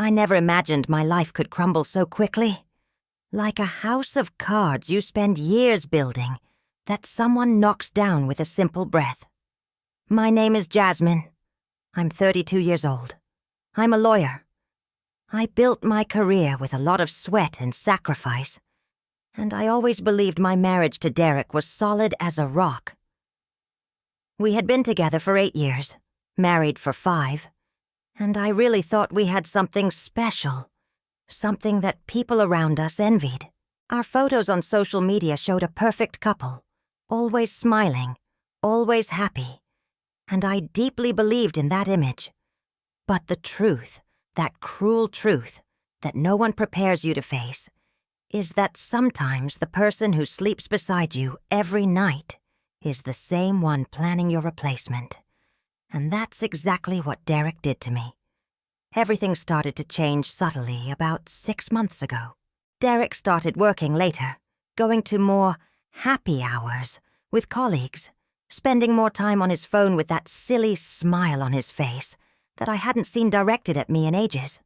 I never imagined my life could crumble so quickly. Like a house of cards you spend years building that someone knocks down with a simple breath. My name is Jasmine. I'm 32 years old. I'm a lawyer. I built my career with a lot of sweat and sacrifice, and I always believed my marriage to Derek was solid as a rock. We had been together for 8 years, married for 5, and I really thought we had something special, something that people around us envied. Our photos on social media showed a perfect couple, always smiling, always happy, and I deeply believed in that image. But the truth, that cruel truth that no one prepares you to face, is that sometimes the person who sleeps beside you every night is the same one planning your replacement. And that's exactly what Derek did to me. Everything started to change subtly about 6 months ago. Derek started working later, going to more happy hours with colleagues, spending more time on his phone with that silly smile on his face that I hadn't seen directed at me in ages.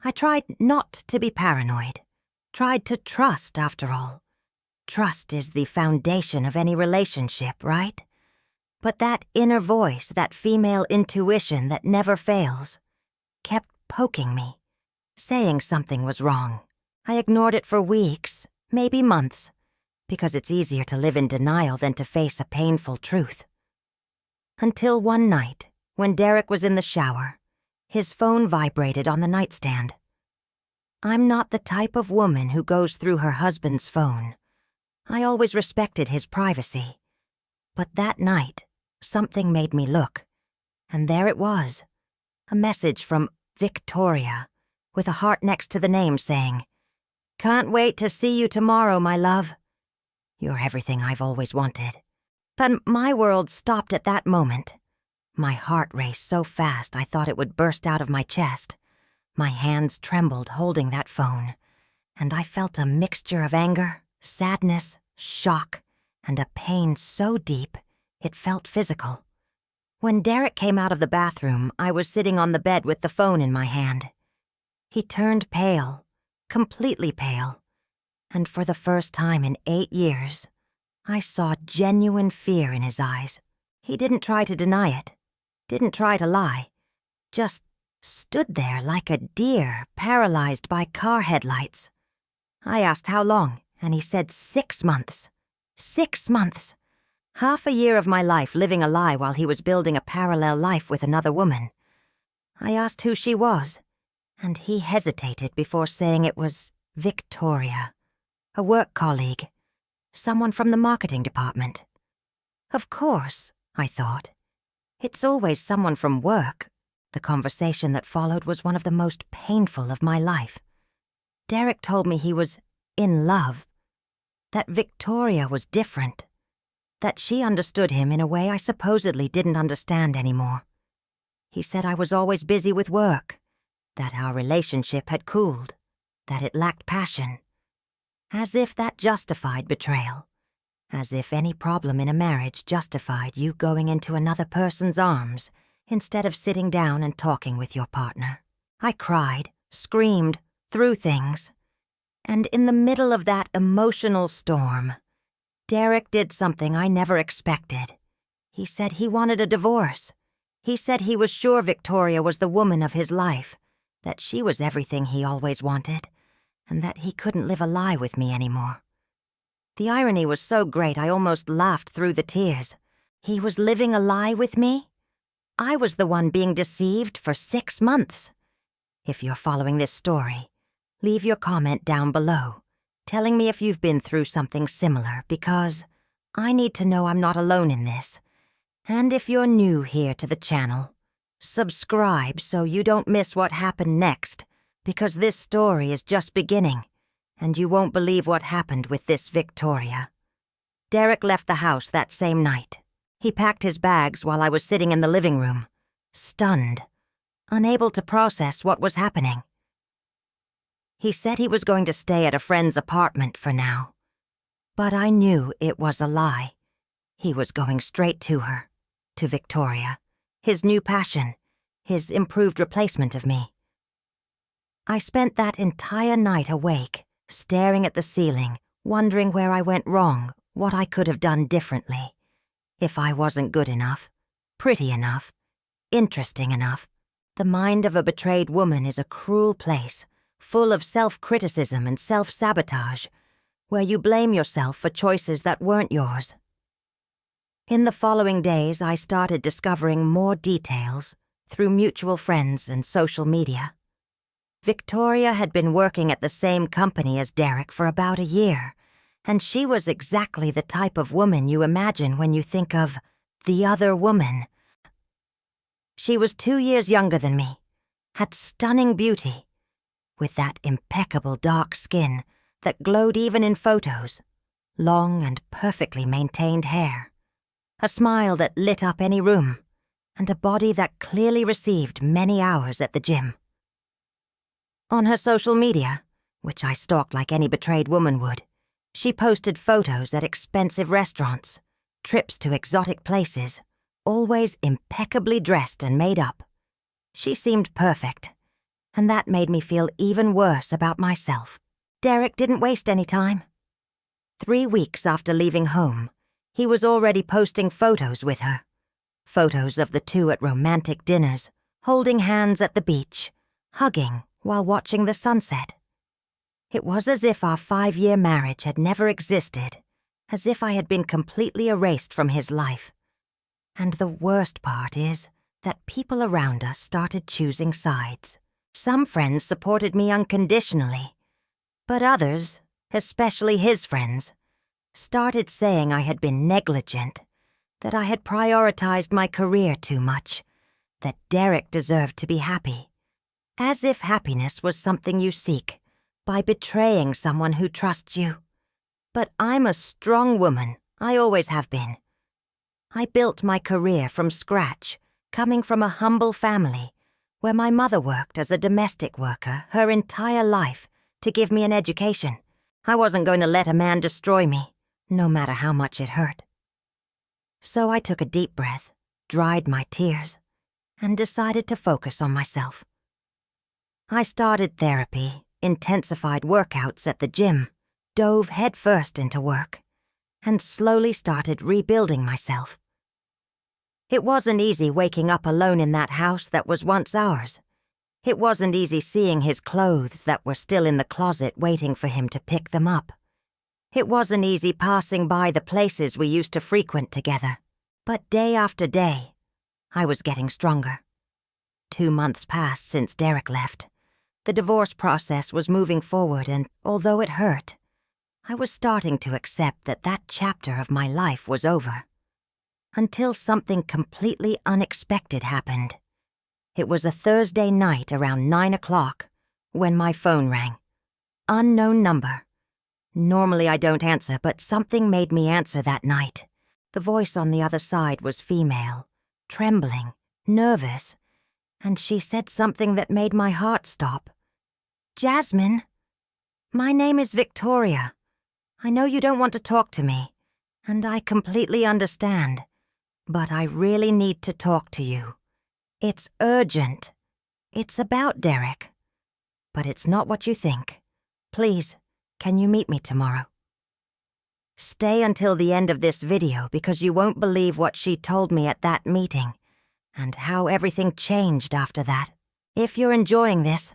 I tried not to be paranoid, tried to trust after all. Trust is the foundation of any relationship, right? But that inner voice, that female intuition that never fails, kept poking me, saying something was wrong. I ignored it for weeks, maybe months, because it's easier to live in denial than to face a painful truth. Until one night, when Derek was in the shower, his phone vibrated on the nightstand. I'm not the type of woman who goes through her husband's phone. I always respected his privacy. But that night, something made me look, and there it was, a message from Victoria, with a heart next to the name saying, "Can't wait to see you tomorrow, my love. You're everything I've always wanted." But my world stopped at that moment. My heart raced so fast I thought it would burst out of my chest. My hands trembled holding that phone, and I felt a mixture of anger, sadness, shock, and a pain so deep it felt physical. When Derek came out of the bathroom, I was sitting on the bed with the phone in my hand. He turned pale, completely pale, and for the first time in 8 years, I saw genuine fear in his eyes. He didn't try to deny it, didn't try to lie, just stood there like a deer paralyzed by car headlights. I asked how long, and he said 6 months. 6 months. Half a year of my life living a lie while he was building a parallel life with another woman. I asked who she was, and he hesitated before saying it was Victoria, a work colleague, someone from the marketing department. Of course, I thought. It's always someone from work. The conversation that followed was one of the most painful of my life. Derek told me he was in love, that Victoria was different, that she understood him in a way I supposedly didn't understand anymore. He said I was always busy with work, that our relationship had cooled, that it lacked passion. As if that justified betrayal. As if any problem in a marriage justified you going into another person's arms instead of sitting down and talking with your partner. I cried, screamed, threw things. And in the middle of that emotional storm, Derek did something I never expected. He said he wanted a divorce. He said he was sure Victoria was the woman of his life, that she was everything he always wanted, and that he couldn't live a lie with me anymore. The irony was so great I almost laughed through the tears. He was living a lie with me? I was the one being deceived for 6 months. If you're following this story, leave your comment down below, telling me if you've been through something similar, because I need to know I'm not alone in this. And if you're new here to the channel, subscribe so you don't miss what happened next, because this story is just beginning, and you won't believe what happened with this Victoria. Derek left the house that same night. He packed his bags while I was sitting in the living room, stunned, unable to process what was happening. He said he was going to stay at a friend's apartment for now, but I knew it was a lie. He was going straight to her, to Victoria, his new passion, his improved replacement of me. I spent that entire night awake, staring at the ceiling, wondering where I went wrong, what I could have done differently. If I wasn't good enough, pretty enough, interesting enough. The mind of a betrayed woman is a cruel place, full of self-criticism and self-sabotage, where you blame yourself for choices that weren't yours. In the following days, I started discovering more details through mutual friends and social media. Victoria had been working at the same company as Derek for about a year, and she was exactly the type of woman you imagine when you think of the other woman. She was 2 years younger than me, had stunning beauty, with that impeccable dark skin that glowed even in photos, long and perfectly maintained hair, a smile that lit up any room, and a body that clearly received many hours at the gym. On her social media, which I stalked like any betrayed woman would, she posted photos at expensive restaurants, trips to exotic places, always impeccably dressed and made up. She seemed perfect, and that made me feel even worse about myself. Derek didn't waste any time. 3 weeks after leaving home, he was already posting photos with her. Photos of the two at romantic dinners, holding hands at the beach, hugging while watching the sunset. It was as if our 5-year marriage had never existed, as if I had been completely erased from his life. And the worst part is that people around us started choosing sides. Some friends supported me unconditionally, but others, especially his friends, started saying I had been negligent, that I had prioritized my career too much, that Derek deserved to be happy, as if happiness was something you seek by betraying someone who trusts you. But I'm a strong woman, I always have been. I built my career from scratch, coming from a humble family where my mother worked as a domestic worker her entire life to give me an education. I wasn't going to let a man destroy me, no matter how much it hurt. So I took a deep breath, dried my tears, and decided to focus on myself. I started therapy, intensified workouts at the gym, dove headfirst into work, and slowly started rebuilding myself. It wasn't easy waking up alone in that house that was once ours. It wasn't easy seeing his clothes that were still in the closet waiting for him to pick them up. It wasn't easy passing by the places we used to frequent together. But day after day, I was getting stronger. 2 months passed since Derek left. The divorce process was moving forward, and although it hurt, I was starting to accept that that chapter of my life was over. Until something completely unexpected happened. It was a Thursday night around 9 o'clock when my phone rang. Unknown number. Normally I don't answer, but something made me answer that night. The voice on the other side was female, trembling, nervous, and she said something that made my heart stop. "Jasmine, my name is Victoria. I know you don't want to talk to me, and I completely understand, but I really need to talk to you. It's urgent. It's about Derek. But it's not what you think. Please, can you meet me tomorrow?" Stay until the end of this video because you won't believe what she told me at that meeting and how everything changed after that. If you're enjoying this,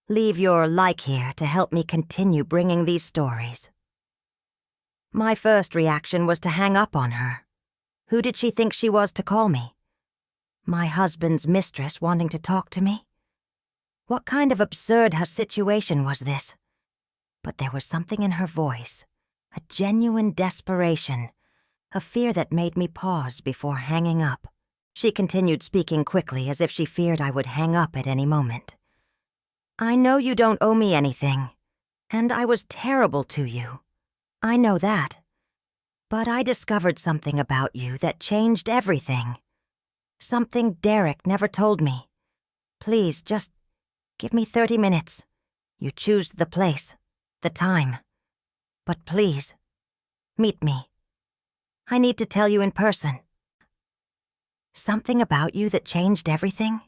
leave your like here to help me continue bringing these stories. My first reaction was to hang up on her. Who did she think she was to call me? My husband's mistress wanting to talk to me? What kind of absurd situation was this? But there was something in her voice, a genuine desperation, a fear that made me pause before hanging up. She continued speaking quickly as if she feared I would hang up at any moment. "I know you don't owe me anything, and I was terrible to you. I know that. But I discovered something about you that changed everything. Something Derek never told me. Please, just give me 30 minutes. You choose the place, the time. But please, meet me. I need to tell you in person." Something about you that changed everything?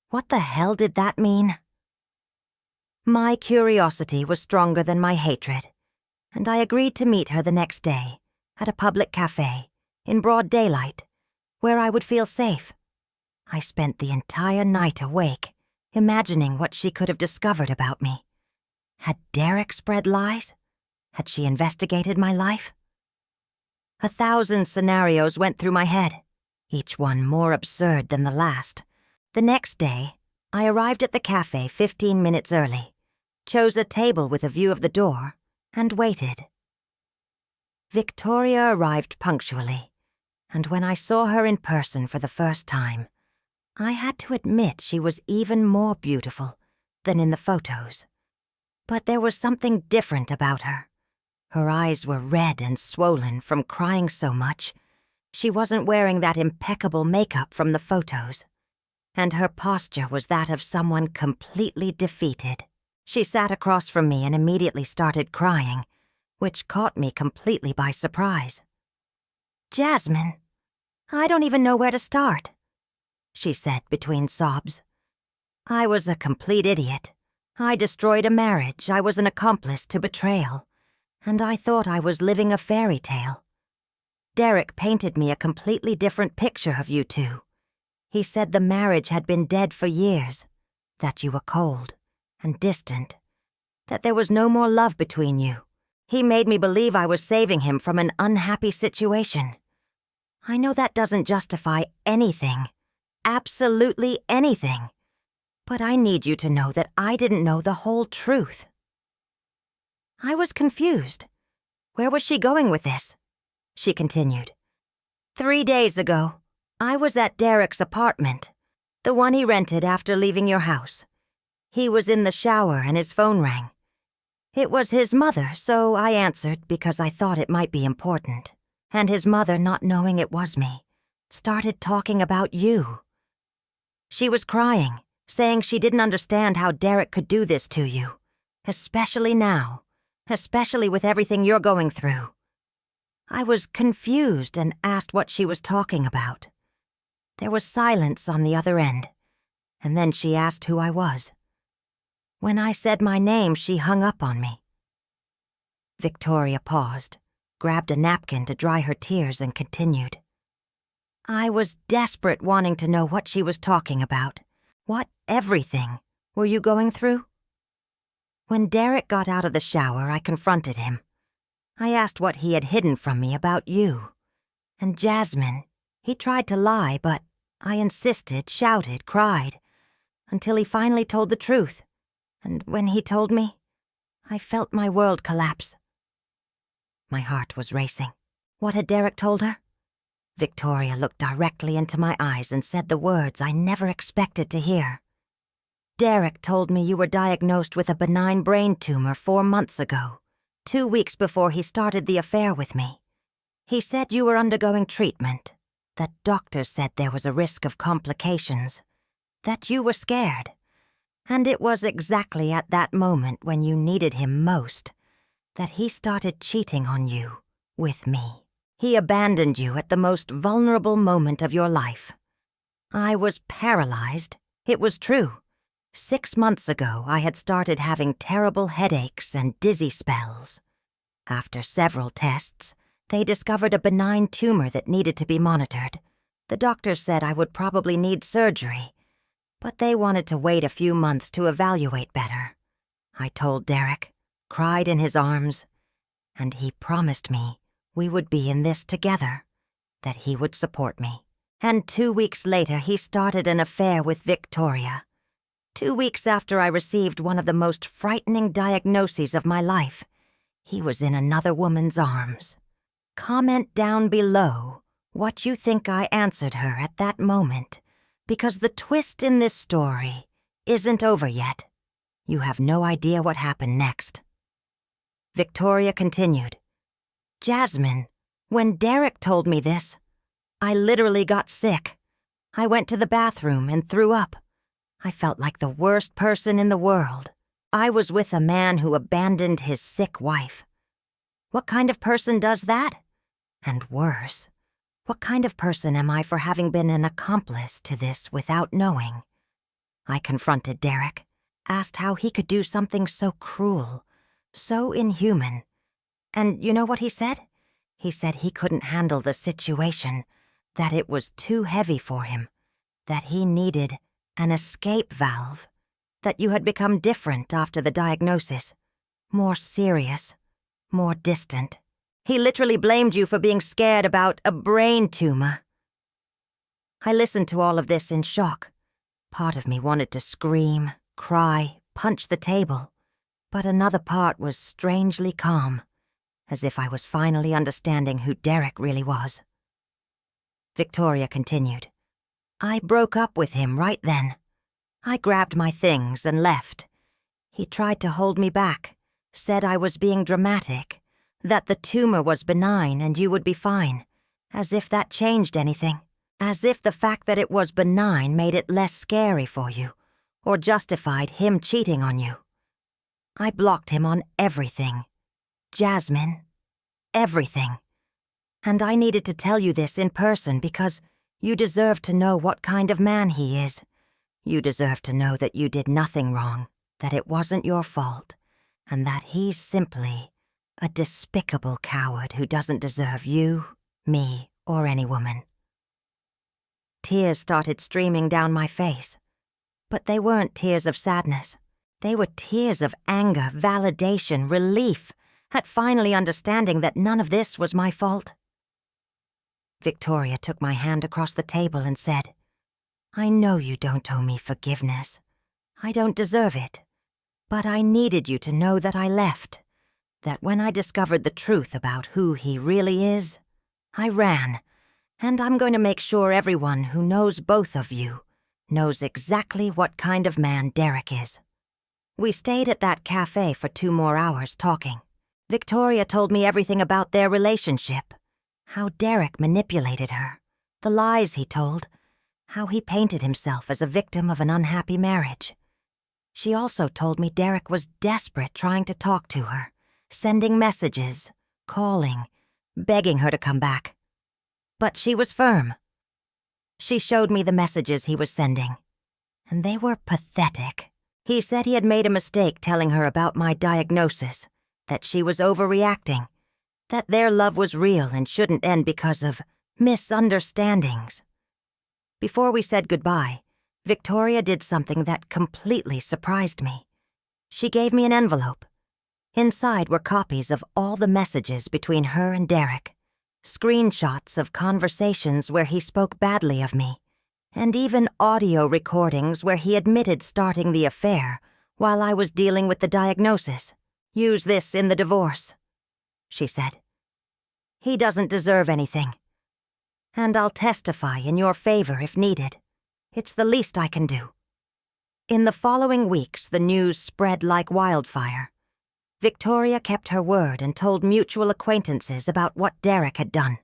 What the hell did that mean? My curiosity was stronger than my hatred, and I agreed to meet her the next day at a public cafe in broad daylight where I would feel safe. I spent the entire night awake, imagining what she could have discovered about me. Had Derek spread lies? Had she investigated my life? 1,000 scenarios went through my head, each one more absurd than the last. The next day, I arrived at the cafe 15 minutes early, chose a table with a view of the door, and waited. Victoria arrived punctually, and when I saw her in person for the first time, I had to admit she was even more beautiful than in the photos. But there was something different about her. Her eyes were red and swollen from crying so much. She wasn't wearing that impeccable makeup from the photos, and her posture was that of someone completely defeated. She sat across from me and immediately started crying, which caught me completely by surprise. "Jasmine, I don't even know where to start," she said between sobs. "I was a complete idiot. I destroyed a marriage. I was an accomplice to betrayal, and I thought I was living a fairy tale. Derek painted me a completely different picture of you two. He said the marriage had been dead for years, that you were cold and distant, that there was no more love between you. He made me believe I was saving him from an unhappy situation. I know that doesn't justify anything, absolutely anything, but I need you to know that I didn't know the whole truth." I was confused. Where was she going with this? She continued. 3 days ago, I was at Derek's apartment, the one he rented after leaving your house. He was in the shower and his phone rang. It was his mother, so I answered because I thought it might be important. And his mother, not knowing it was me, started talking about you. She was crying, saying she didn't understand how Derek could do this to you, especially now, especially with everything you're going through. I was confused and asked what she was talking about. There was silence on the other end, and then she asked who I was. When I said my name, she hung up on me. Victoria paused, grabbed a napkin to dry her tears, and continued. I was desperate, wanting to know what she was talking about. What everything were you going through? When Derek got out of the shower, I confronted him. I asked what he had hidden from me about you. And Jasmine, he tried to lie, but I insisted, shouted, cried, until he finally told the truth. And when he told me, I felt my world collapse. My heart was racing. What had Derek told her? Victoria looked directly into my eyes and said the words I never expected to hear. Derek told me you were diagnosed with a benign brain tumor 4 months ago, 2 weeks before he started the affair with me. He said you were undergoing treatment, that doctors said there was a risk of complications, that you were scared. And it was exactly at that moment when you needed him most that he started cheating on you with me. He abandoned you at the most vulnerable moment of your life. I was paralyzed. It was true. 6 months ago, I had started having terrible headaches and dizzy spells. After several tests, they discovered a benign tumor that needed to be monitored. The doctors said I would probably need surgery, but they wanted to wait a few months to evaluate better. I told Derek, cried in his arms, and he promised me we would be in this together, that he would support me. And 2 weeks later, he started an affair with Victoria. 2 weeks after I received one of the most frightening diagnoses of my life, he was in another woman's arms. Comment down below what you think I answered her at that moment, because the twist in this story isn't over yet. You have no idea what happened next. Victoria continued. Jasmine, when Derek told me this, I literally got sick. I went to the bathroom and threw up. I felt like the worst person in the world. I was with a man who abandoned his sick wife. What kind of person does that? And worse, what kind of person am I for having been an accomplice to this without knowing? I confronted Derek. asked how he could do something so cruel, so inhuman. And you know what he said? He said he couldn't handle the situation, that it was too heavy for him, that he needed an escape valve, that you had become different after the diagnosis, more serious, more distant. He literally blamed you for being scared about a brain tumor. I listened to all of this in shock. Part of me wanted to scream, cry, punch the table, but another part was strangely calm, as if I was finally understanding who Derek really was. Victoria continued. I broke up with him right then. I grabbed my things and left. He tried to hold me back, said I was being dramatic, that the tumor was benign and you would be fine, as if that changed anything, as if the fact that it was benign made it less scary for you, or justified him cheating on you. I blocked him on everything. Jasmine, everything. And I needed to tell you this in person because you deserve to know what kind of man he is. You deserve to know that you did nothing wrong, that it wasn't your fault, and that he's simply a despicable coward who doesn't deserve you, me, or any woman. Tears started streaming down my face, but they weren't tears of sadness. They were tears of anger, validation, relief at finally understanding that none of this was my fault. Victoria took my hand across the table and said, I know you don't owe me forgiveness. I don't deserve it. But I needed you to know that I left, that when I discovered the truth about who he really is, I ran, and I'm going to make sure everyone who knows both of you knows exactly what kind of man Derek is. We stayed at that cafe for 2 more hours talking. Victoria told me everything about their relationship, how Derek manipulated her, the lies he told, how he painted himself as a victim of an unhappy marriage. She also told me Derek was desperate trying to talk to her, sending messages, calling, begging her to come back. But she was firm. She showed me the messages he was sending, and they were pathetic. He said he had made a mistake telling her about my diagnosis, that she was overreacting, that their love was real and shouldn't end because of misunderstandings. Before we said goodbye, Victoria did something that completely surprised me. She gave me an envelope. Inside were copies of all the messages between her and Derek, screenshots of conversations where he spoke badly of me, and even audio recordings where he admitted starting the affair while I was dealing with the diagnosis. Use this in the divorce, she said. He doesn't deserve anything. And I'll testify in your favor if needed. It's the least I can do. In the following weeks, the news spread like wildfire. Victoria kept her word and told mutual acquaintances about what Derek had done.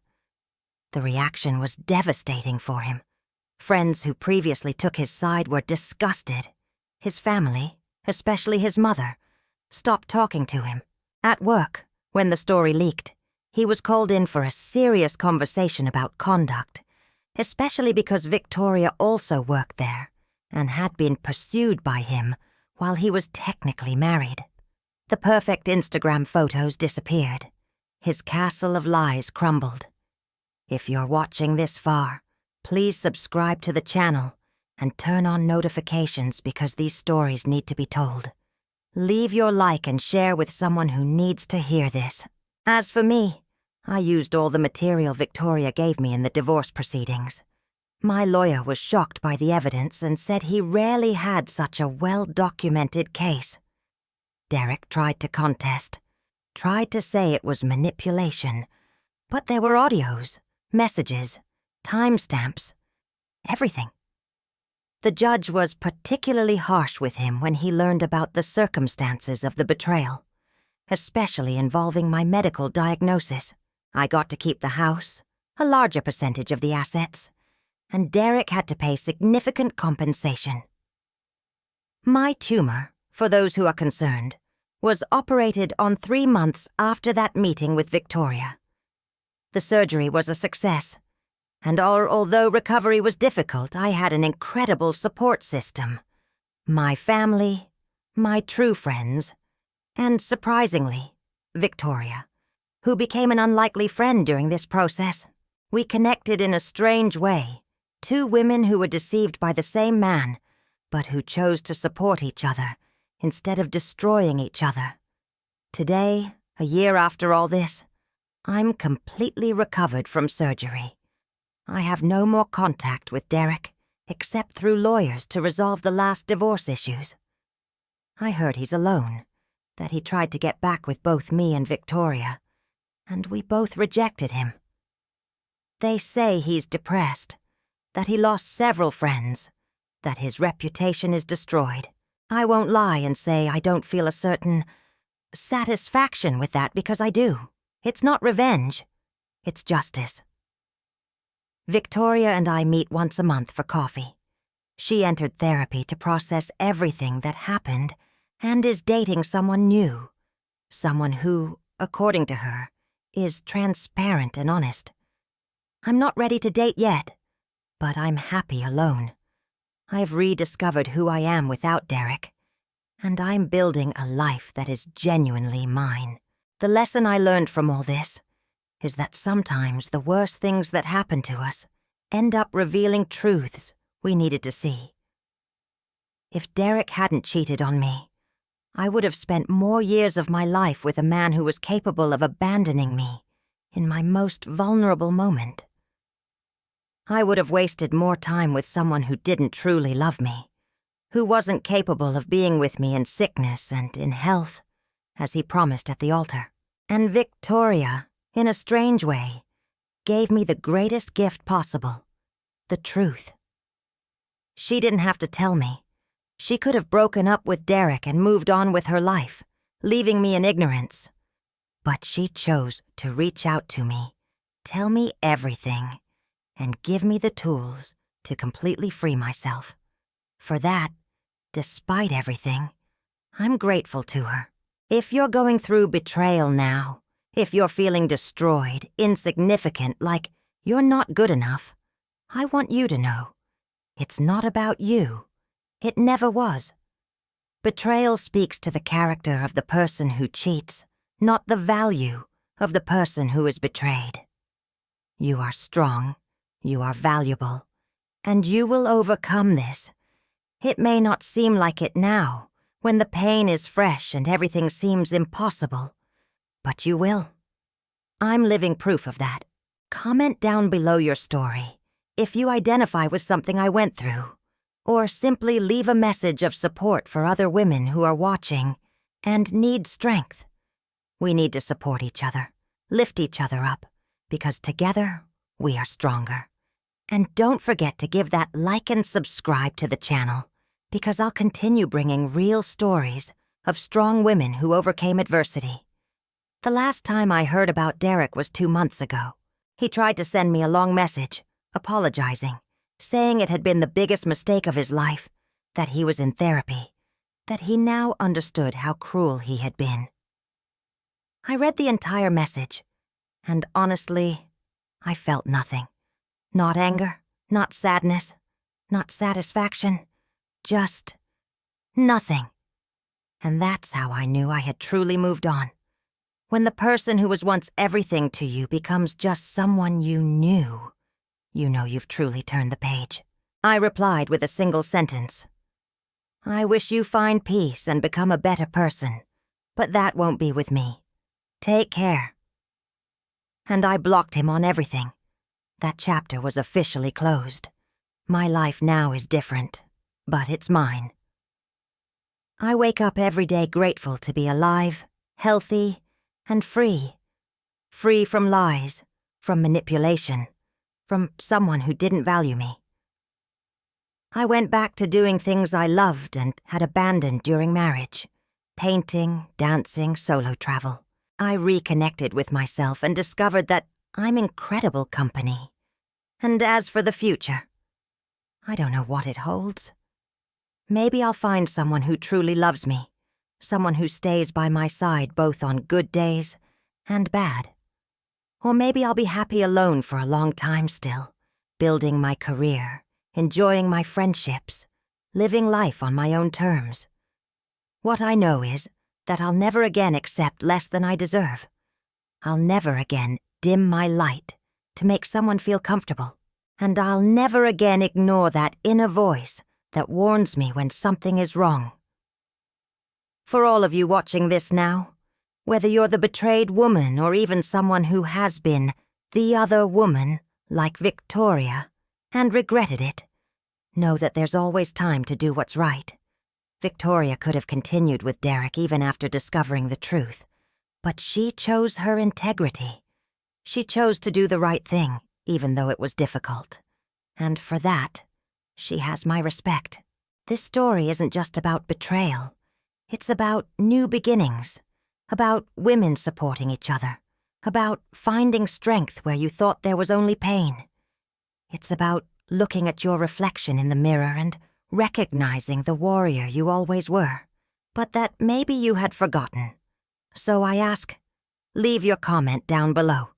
The reaction was devastating for him. Friends who previously took his side were disgusted. His family, especially his mother, stopped talking to him. At work, when the story leaked, he was called in for a serious conversation about conduct, especially because Victoria also worked there and had been pursued by him while he was technically married. The perfect Instagram photos disappeared. His castle of lies crumbled. If you're watching this far, please subscribe to the channel and turn on notifications because these stories need to be told. Leave your like and share with someone who needs to hear this. As for me, I used all the material Victoria gave me in the divorce proceedings. My lawyer was shocked by the evidence and said he rarely had such a well-documented case. Derek tried to contest, tried to say it was manipulation, but there were audios, messages, timestamps, everything. The judge was particularly harsh with him when he learned about the circumstances of the betrayal, especially involving my medical diagnosis. I got to keep the house, a larger percentage of the assets, and Derek had to pay significant compensation. My tumor, for those who are concerned, was operated on 3 months after that meeting with Victoria. The surgery was a success, and although recovery was difficult, I had an incredible support system. My family, My true friends, and surprisingly, Victoria, who became an unlikely friend during this process. We connected in a strange way, two women who were deceived by the same man, but who chose to support each other instead of destroying each other. Today, a year after all this, I'm completely recovered from surgery. I have no more contact with Derek, except through lawyers to resolve the last divorce issues. I heard he's alone, that he tried to get back with both me and Victoria, and we both rejected him. They say he's depressed, that he lost several friends, that his reputation is destroyed. I won't lie and say I don't feel a certain satisfaction with that, because I do. It's not revenge, it's justice. Victoria and I meet once a month for coffee. She entered therapy to process everything that happened and is dating someone new, someone who, according to her, is transparent and honest. I'm not ready to date yet, but I'm happy alone. I've rediscovered who I am without Derek, and I'm building a life that is genuinely mine. The lesson I learned from all this is that sometimes the worst things that happen to us end up revealing truths we needed to see. If Derek hadn't cheated on me, I would have spent more years of my life with a man who was capable of abandoning me in my most vulnerable moment. I would have wasted more time with someone who didn't truly love me, who wasn't capable of being with me in sickness and in health, as he promised at the altar. And Victoria, in a strange way, gave me the greatest gift possible, the truth. She didn't have to tell me. She could have broken up with Derek and moved on with her life, leaving me in ignorance. But she chose to reach out to me, tell me everything, and give me the tools to completely free myself. For that, despite everything, I'm grateful to her. If you're going through betrayal now, if you're feeling destroyed, insignificant, like you're not good enough, I want you to know, it's not about you. It never was. Betrayal speaks to the character of the person who cheats, not the value of the person who is betrayed. You are strong, you are valuable, and you will overcome this. It may not seem like it now, when the pain is fresh and everything seems impossible, but you will. I'm living proof of that. Comment down below your story if you identify with something I went through, or simply leave a message of support for other women who are watching and need strength. We need to support each other, lift each other up, because together we are stronger. And don't forget to give that like and subscribe to the channel, because I'll continue bringing real stories of strong women who overcame adversity. The last time I heard about Derek was 2 months ago. He tried to send me a long message, apologizing, saying it had been the biggest mistake of his life, that he was in therapy, that he now understood how cruel he had been. I read the entire message, and honestly, I felt nothing. Not anger, not sadness, not satisfaction, just nothing. And that's how I knew I had truly moved on. When the person who was once everything to you becomes just someone you knew, you know you've truly turned the page. I replied with a single sentence. I wish you find peace and become a better person, but that won't be with me. Take care. And I blocked him on everything. That chapter was officially closed. My life now is different, but it's mine. I wake up every day grateful to be alive, healthy, and free. Free from lies, from manipulation, from someone who didn't value me. I went back to doing things I loved and had abandoned during marriage. Painting, dancing, solo travel. I reconnected with myself and discovered that I'm incredible company. And as for the future, I don't know what it holds. Maybe I'll find someone who truly loves me, someone who stays by my side both on good days and bad. Or maybe I'll be happy alone for a long time still, building my career, enjoying my friendships, living life on my own terms. What I know is that I'll never again accept less than I deserve. I'll never again dim my light to make someone feel comfortable. And I'll never again ignore that inner voice that warns me when something is wrong. For all of you watching this now, whether you're the betrayed woman or even someone who has been the other woman, like Victoria, and regretted it, know that there's always time to do what's right. Victoria could have continued with Derek even after discovering the truth, but she chose her integrity. She chose to do the right thing, even though it was difficult. And for that, she has my respect. This story isn't just about betrayal. It's about new beginnings, about women supporting each other, about finding strength where you thought there was only pain. It's about looking at your reflection in the mirror and recognizing the warrior you always were, but that maybe you had forgotten. So I ask, leave your comment down below.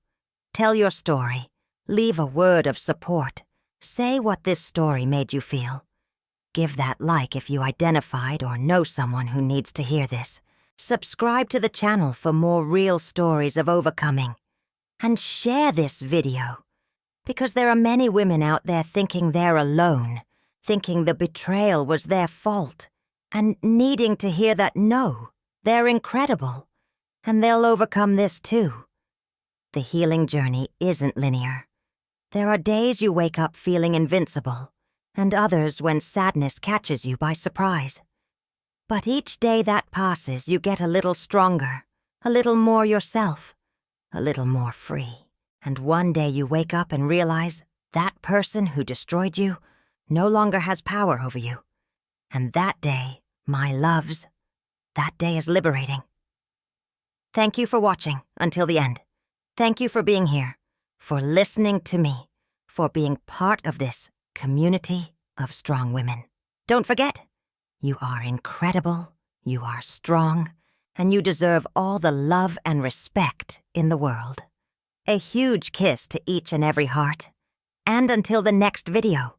Tell your story. Leave a word of support. Say what this story made you feel. Give that like if you identified or know someone who needs to hear this. Subscribe to the channel for more real stories of overcoming. And share this video, because there are many women out there thinking they're alone, thinking the betrayal was their fault, and needing to hear that no, they're incredible, and they'll overcome this too. The healing journey isn't linear. There are days you wake up feeling invincible, and others when sadness catches you by surprise. But each day that passes, you get a little stronger, a little more yourself, a little more free. And one day you wake up and realize that person who destroyed you no longer has power over you. And that day, my loves, that day is liberating. Thank you for watching until the end. Thank you for being here, for listening to me, for being part of this community of strong women. Don't forget, you are incredible, you are strong, and you deserve all the love and respect in the world. A huge kiss to each and every heart. And until the next video,